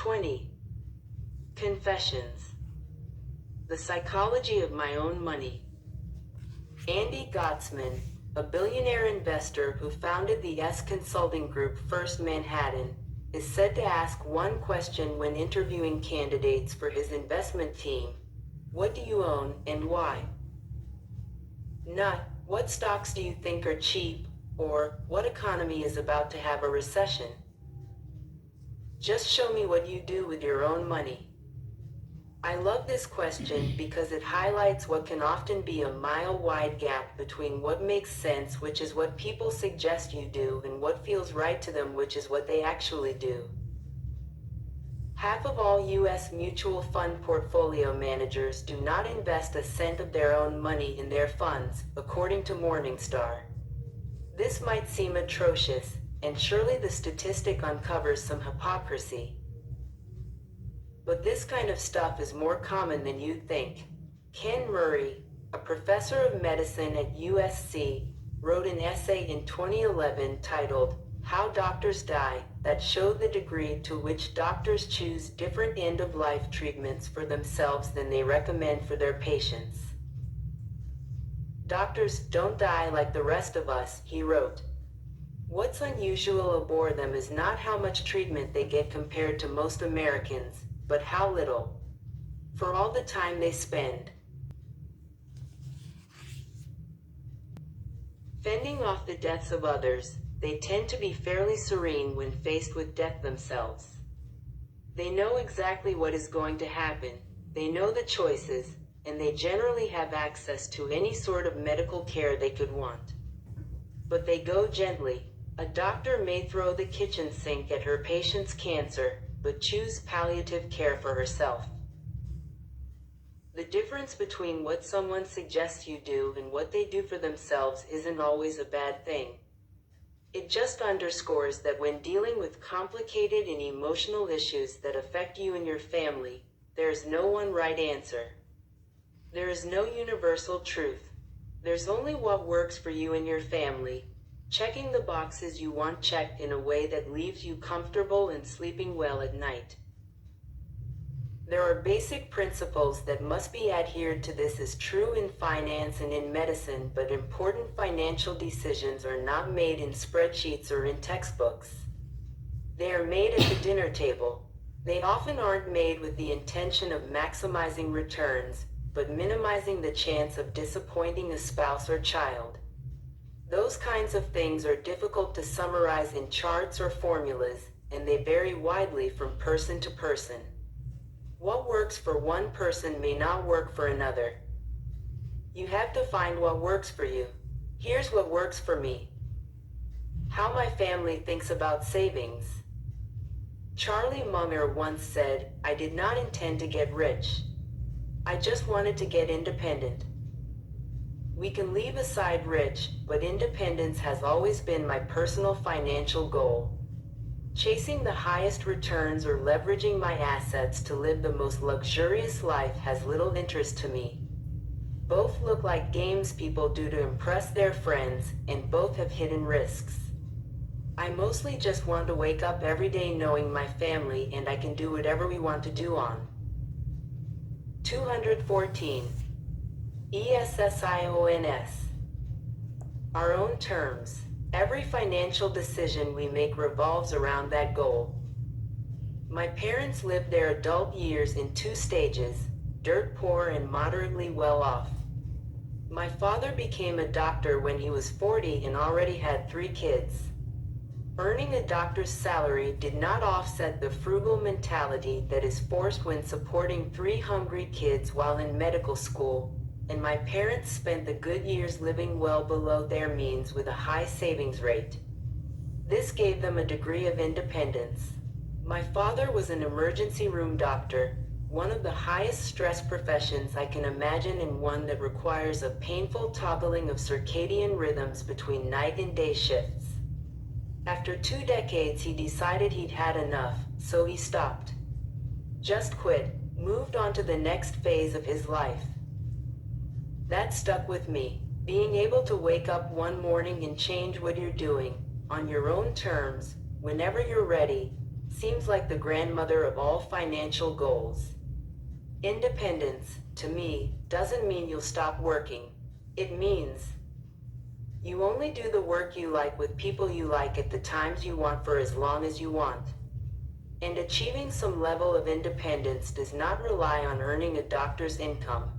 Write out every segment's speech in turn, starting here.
20. Confessions. The Psychology of My Own Money. Andy Gottsman, a billionaire investor who founded the S consulting group First Manhattan, is said to ask one question when interviewing candidates for his investment team: what do you own and why? Not, what stocks do you think are cheap, or what economy is about to have a recession? Just show me what you do with your own money. I love this question because it highlights what can often be a mile-wide gap between what makes sense, which is what people suggest you do, and what feels right to them, which is what they actually do. Half of all U.S. mutual fund portfolio managers do not invest a cent of their own money in their funds, according to Morningstar. This might seem atrocious, and surely the statistic uncovers some hypocrisy. But this kind of stuff is more common than you think. Ken Murray, a professor of medicine at USC, wrote an essay in 2011 titled, "How Doctors Die," that showed the degree to which doctors choose different end-of-life treatments for themselves than they recommend for their patients. Doctors don't die like the rest of us, he wrote. What's unusual aboard them is not how much treatment they get compared to most Americans, but how little. For all the time they spend fending off the deaths of others, they tend to be fairly serene when faced with death themselves. They know exactly what is going to happen, they know the choices, and they generally have access to any sort of medical care they could want. But they go gently. A doctor may throw the kitchen sink at her patient's cancer, but choose palliative care for herself. The difference between what someone suggests you do and what they do for themselves isn't always a bad thing. It just underscores that when dealing with complicated and emotional issues that affect you and your family, there is no one right answer. There is no universal truth. There's only what works for you and your family, checking the boxes you want checked in a way that leaves you comfortable and sleeping well at night. There are basic principles that must be adhered to. This is true in finance and in medicine, but important financial decisions are not made in spreadsheets or in textbooks. They are made at the dinner table. They often aren't made with the intention of maximizing returns, but minimizing the chance of disappointing a spouse or child. Those kinds of things are difficult to summarize in charts or formulas, and they vary widely from person to person. What works for one person may not work for another. You have to find what works for you. Here's what works for me. How my family thinks about savings. Charlie Munger once said, "I did not intend to get rich. I just wanted to get independent." We can leave aside rich, but independence has always been my personal financial goal. Chasing the highest returns or leveraging my assets to live the most luxurious life has little interest to me. Both look like games people do to impress their friends, and both have hidden risks. I mostly just want to wake up every day knowing my family and I can do whatever we want to do on. 214. ESSIONS. Our own terms. Every financial decision we make revolves around that goal. My parents lived their adult years in two stages, dirt poor and moderately well off. My father became a doctor when he was 40 and already had 3 kids. Earning a doctor's salary did not offset the frugal mentality that is forced when supporting 3 hungry kids while in medical school, and my parents spent the good years living well below their means with a high savings rate. This gave them a degree of independence. My father was an emergency room doctor, one of the highest stress professions I can imagine, and one that requires a painful toggling of circadian rhythms between night and day shifts. After 2 decades he decided he'd had enough, so he stopped. Just quit, moved on to the next phase of his life. That stuck with me. Being able to wake up one morning and change what you're doing, on your own terms, whenever you're ready, seems like the grandmother of all financial goals. Independence, to me, doesn't mean you'll stop working. It means you only do the work you like with people you like at the times you want for as long as you want. And achieving some level of independence does not rely on earning a doctor's income.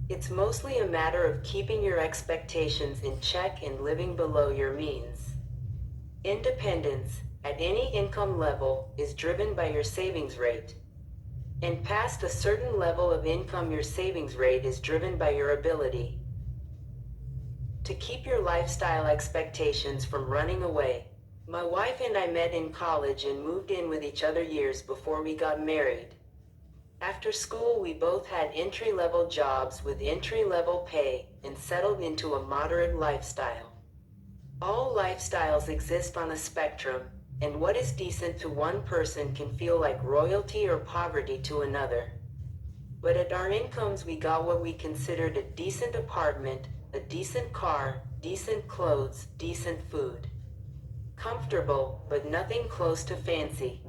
It's mostly a matter of keeping your expectations in check and living below your means. Independence, at any income level, is driven by your savings rate. And past a certain level of income, your savings rate is driven by your ability to keep your lifestyle expectations from running away. My wife and I met in college and moved in with each other years before we got married. After school, we both had entry-level jobs with entry-level pay and settled into a moderate lifestyle. All lifestyles exist on a spectrum, and what is decent to one person can feel like royalty or poverty to another. But at our incomes, we got what we considered a decent apartment, a decent car, decent clothes, decent food. Comfortable, but nothing close to fancy.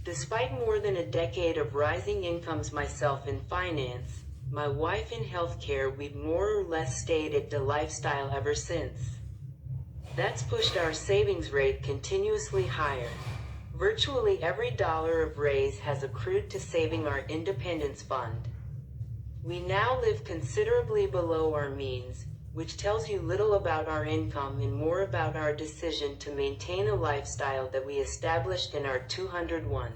Despite more than a decade of rising incomes, myself in finance, my wife in healthcare, we've more or less stayed at the lifestyle ever since. That's pushed our savings rate continuously higher. Virtually every dollar of raise has accrued to saving our independence fund. We now live considerably below our means, which tells you little about our income and more about our decision to maintain a lifestyle that we established in our 201.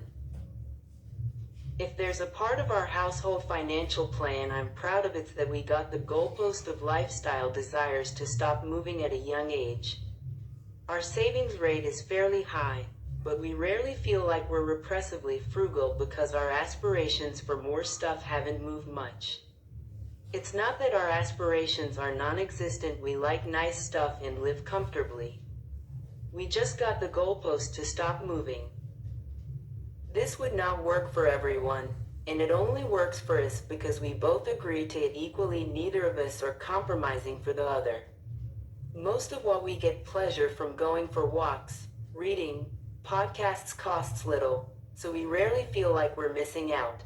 If there's a part of our household financial plan I'm proud of, it's that we got the goalpost of lifestyle desires to stop moving at a young age. Our savings rate is fairly high, but we rarely feel like we're repressively frugal because our aspirations for more stuff haven't moved much. It's not that our aspirations are non-existent. We like nice stuff and live comfortably. We just got the goalpost to stop moving. This would not work for everyone, and it only works for us because we both agree to it equally. Neither of us are compromising for the other. Most of what we get pleasure from going for walks, reading, podcasts costs little, so we rarely feel like we're missing out.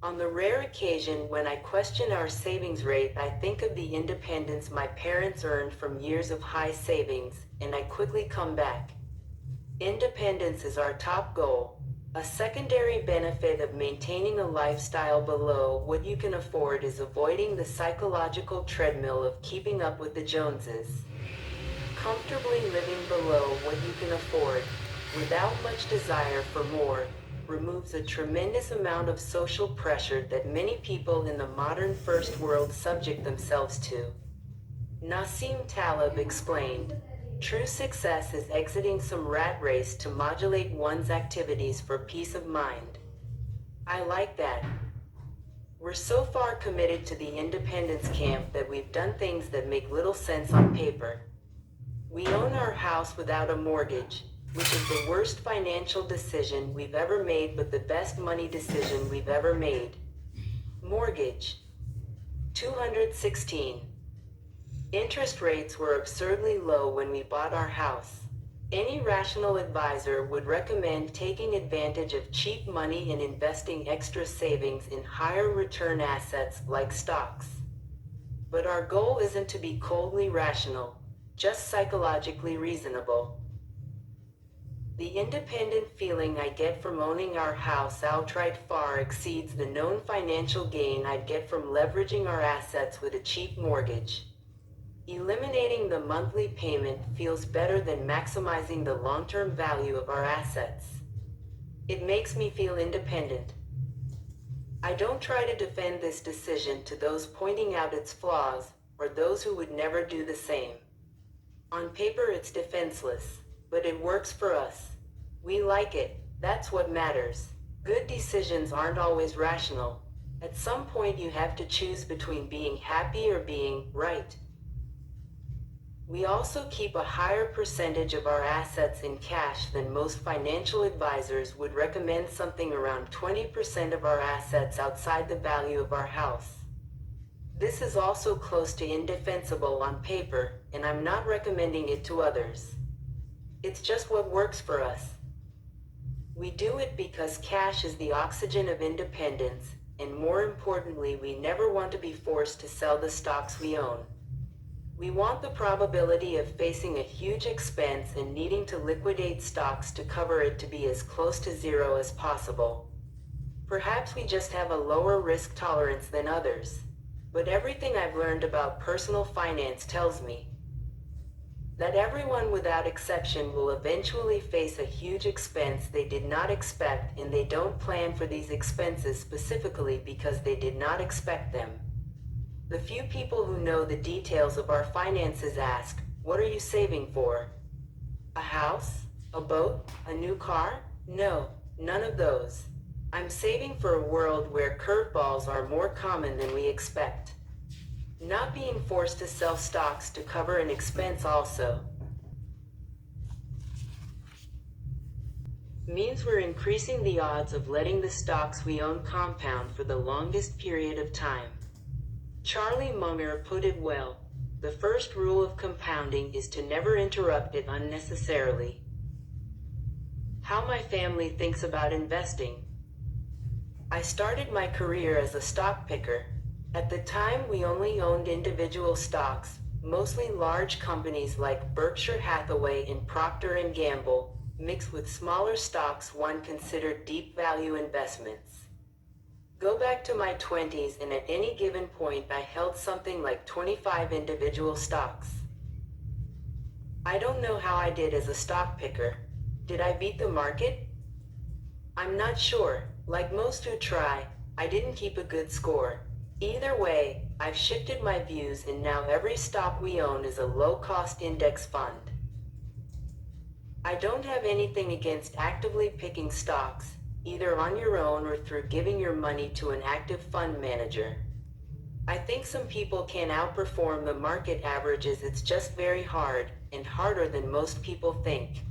On the rare occasion when I question our savings rate, I think of the independence my parents earned from years of high savings, and I quickly come back. Independence is our top goal. A secondary benefit of maintaining a lifestyle below what you can afford is avoiding the psychological treadmill of keeping up with the Joneses. Comfortably living below what you can afford, without much desire for more, removes a tremendous amount of social pressure that many people in the modern first world subject themselves to. Nassim Taleb explained, "True success is exiting some rat race to modulate one's activities for peace of mind." I like that. We're so far committed to the independence camp that we've done things that make little sense on paper. We own our house without a mortgage, which is the worst financial decision we've ever made, but the best money decision we've ever made. Mortgage. 216. Interest rates were absurdly low when we bought our house. Any rational advisor would recommend taking advantage of cheap money and investing extra savings in higher return assets like stocks. But our goal isn't to be coldly rational, just psychologically reasonable. The independent feeling I get from owning our house outright far exceeds the known financial gain I'd get from leveraging our assets with a cheap mortgage. Eliminating the monthly payment feels better than maximizing the long-term value of our assets. It makes me feel independent. I don't try to defend this decision to those pointing out its flaws, or those who would never do the same. On paper it's defenseless, but it works for us. We like it, that's what matters. Good decisions aren't always rational. At some point you have to choose between being happy or being right. We also keep a higher percentage of our assets in cash than most financial advisors would recommend, something around 20% of our assets outside the value of our house. This is also close to indefensible on paper, and I'm not recommending it to others. It's just what works for us. We do it because cash is the oxygen of independence, and more importantly, we never want to be forced to sell the stocks we own. We want the probability of facing a huge expense and needing to liquidate stocks to cover it to be as close to zero as possible. Perhaps we just have a lower risk tolerance than others. But everything I've learned about personal finance tells me that everyone without exception will eventually face a huge expense they did not expect, and they don't plan for these expenses specifically because they did not expect them. The few people who know the details of our finances ask, "What are you saving for? A house? A boat? A new car?" No, none of those. I'm saving for a world where curveballs are more common than we expect. Not being forced to sell stocks to cover an expense also means we're increasing the odds of letting the stocks we own compound for the longest period of time. Charlie Munger put it well. The first rule of compounding is to never interrupt it unnecessarily. How my family thinks about investing. I started my career as a stock picker. At the time, we only owned individual stocks, mostly large companies like Berkshire Hathaway and Procter & Gamble, mixed with smaller stocks one considered deep value investments. Go back to my 20s, and at any given point I held something like 25 individual stocks. I don't know how I did as a stock picker. Did I beat the market? I'm not sure. Like most who try, I didn't keep a good score. Either way, I've shifted my views, and now every stock we own is a low-cost index fund. I don't have anything against actively picking stocks, either on your own or through giving your money to an active fund manager. I think some people can outperform the market averages. It's just very hard, and harder than most people think.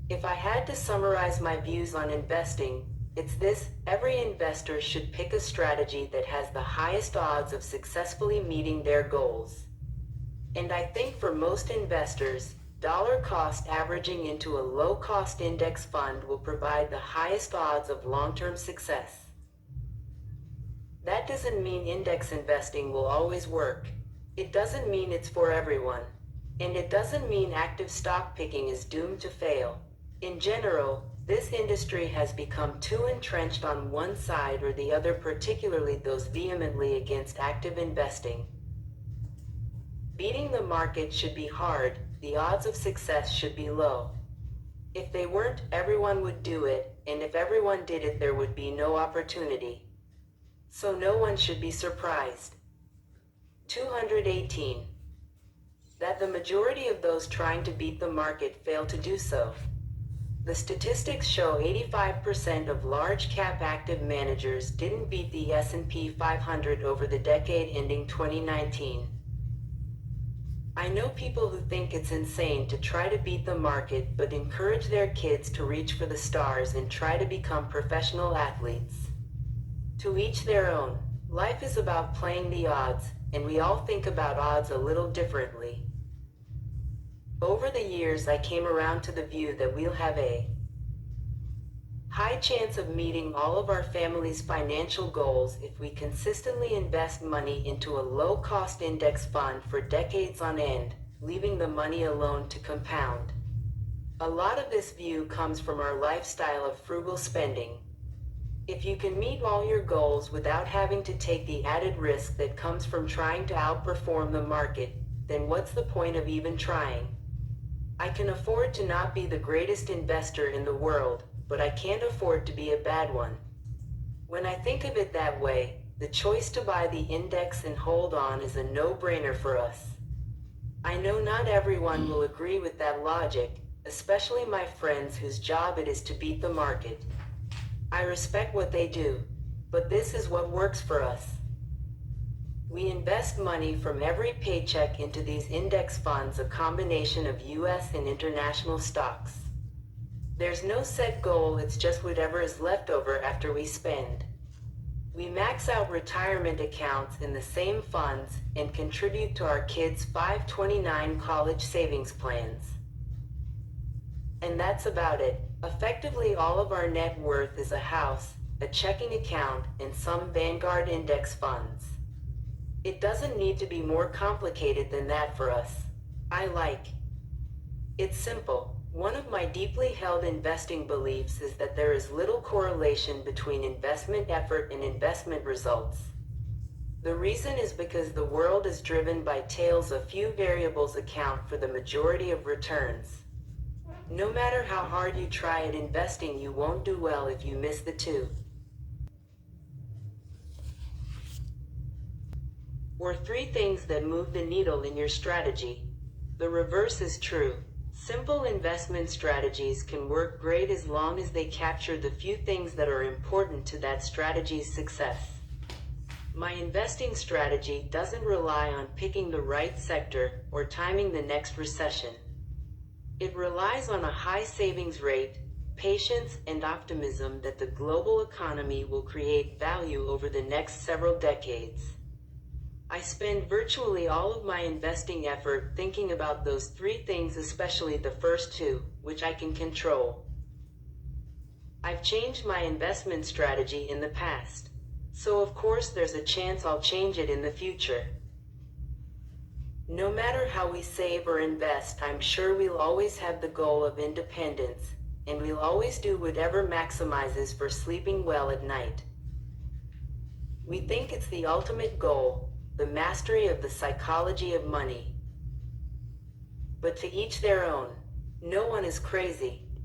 If I had to summarize my views on investing, it's this: every investor should pick a strategy that has the highest odds of successfully meeting their goals. And I think for most investors, dollar cost averaging into a low-cost index fund will provide the highest odds of long-term success. That doesn't mean index investing will always work. It doesn't mean it's for everyone. And it doesn't mean active stock picking is doomed to fail. In general, this industry has become too entrenched on one side or the other, particularly those vehemently against active investing. Beating the market should be hard, the odds of success should be low. If they weren't, everyone would do it, and if everyone did it, there would be no opportunity. So no one should be surprised. 218. That the majority of those trying to beat the market fail to do so. The statistics show 85% of large-cap active managers didn't beat the S&P 500 over the decade ending 2019. I know people who think it's insane to try to beat the market but encourage their kids to reach for the stars and try to become professional athletes. To each their own. Life is about playing the odds, and we all think about odds a little differently. Over the years, I came around to the view that we'll have a high chance of meeting all of our family's financial goals if we consistently invest money into a low-cost index fund for decades on end, leaving the money alone to compound. A lot of this view comes from our lifestyle of frugal spending. If you can meet all your goals without having to take the added risk that comes from trying to outperform the market, then what's the point of even trying? I can afford to not be the greatest investor in the world, but I can't afford to be a bad one. When I think of it that way, the choice to buy the index and hold on is a no-brainer for us. I know not everyone will agree with that logic, especially my friends whose job it is to beat the market. I respect what they do, but this is what works for us. We invest money from every paycheck into these index funds, a combination of U.S. and international stocks. There's no set goal, it's just whatever is left over after we spend. We max out retirement accounts in the same funds and contribute to our kids' 529 college savings plans. And that's about it. Effectively, all of our net worth is a house, a checking account, and some Vanguard index funds. It doesn't need to be more complicated than that for us. It's simple. One of my deeply held investing beliefs is that there is little correlation between investment effort and investment results. The reason is because the world is driven by tails. A few variables account for the majority of returns. No matter how hard you try at investing, you won't do well if you miss the two or three things that move the needle in your strategy. The reverse is true. Simple investment strategies can work great as long as they capture the few things that are important to that strategy's success. My investing strategy doesn't rely on picking the right sector or timing the next recession. It relies on a high savings rate, patience, and optimism that the global economy will create value over the next several decades. I spend virtually all of my investing effort thinking about those three things, especially the first two, which I can control. I've changed my investment strategy in the past, so of course there's a chance I'll change it in the future. No matter how we save or invest, I'm sure we'll always have the goal of independence, and we'll always do whatever maximizes for sleeping well at night. We think it's the ultimate goal, the mastery of the psychology of money. But to each their own. No one is crazy.